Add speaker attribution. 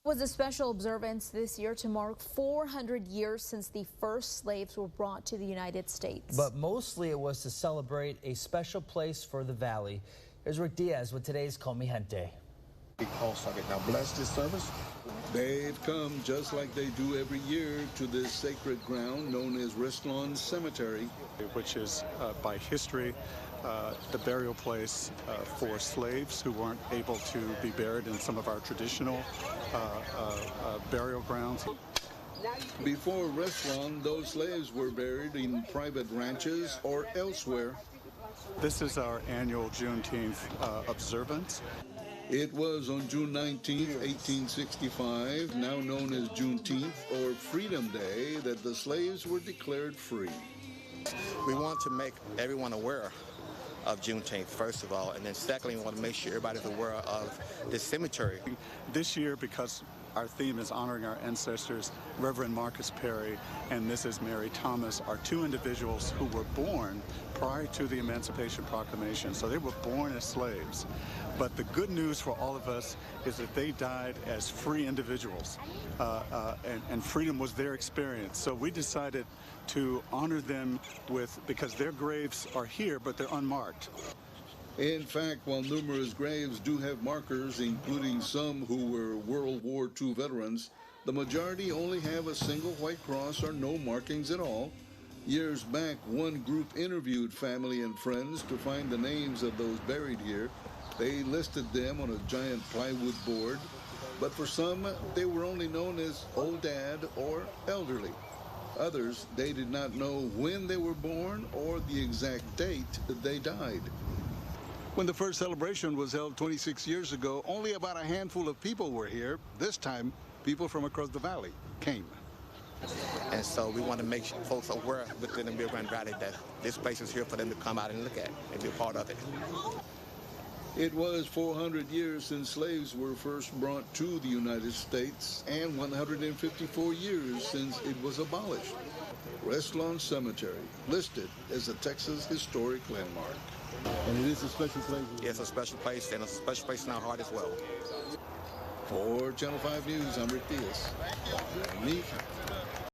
Speaker 1: Was a special observance this year to mark 400 years since the first slaves were brought to the United States.
Speaker 2: But mostly it was to celebrate a special place for the Valley. Here's Rick Diaz with today's MI GENTE.
Speaker 3: Now bless this service. They've come just like they do every year to this sacred ground known as Restlawn Cemetery,
Speaker 4: which is by history the burial place for slaves who weren't able to be buried in some of our traditional burial grounds.
Speaker 3: Before Restlawn, those slaves were buried in private ranches or elsewhere.
Speaker 4: This is our annual Juneteenth observance.
Speaker 3: It was on June 19th, 1865, now known as Juneteenth or Freedom Day, that the slaves were declared free.
Speaker 5: We want to make everyone aware of Juneteenth, first of all, and then secondly, we want to make sure everybody's aware of this cemetery.
Speaker 4: This year, because our theme is honoring our ancestors, Reverend Marcus Perry and Mrs. Mary Thomas are two individuals who were born prior to the Emancipation Proclamation, so they were born as slaves. But the good news for all of us is that they died as free individuals, and freedom was their experience. So we decided to honor them because their graves are here, but they're unmarked.
Speaker 3: In fact, while numerous graves do have markers, including some who were World War II veterans, the majority only have a single white cross or no markings at all. Years back, one group interviewed family and friends to find the names of those buried here. They listed them on a giant plywood board, but for some, they were only known as Old Dad or Elderly. Others, they did not know when they were born or the exact date that they died. When the first celebration was held 26 years ago, only about a handful of people were here. This time, people from across the valley came.
Speaker 5: And so we want to make folks aware within the Rio Grande Valley that this place is here for them to come out and look at and be a part of it.
Speaker 3: It was 400 years since slaves were first brought to the United States and 154 years since it was abolished. Restlawn Cemetery, listed as a Texas historic landmark.
Speaker 6: And it is a special place?
Speaker 5: Yes, a special place, and a special place in our heart as well.
Speaker 3: For Channel 5 News, I'm Rick Diaz. MI GENTE.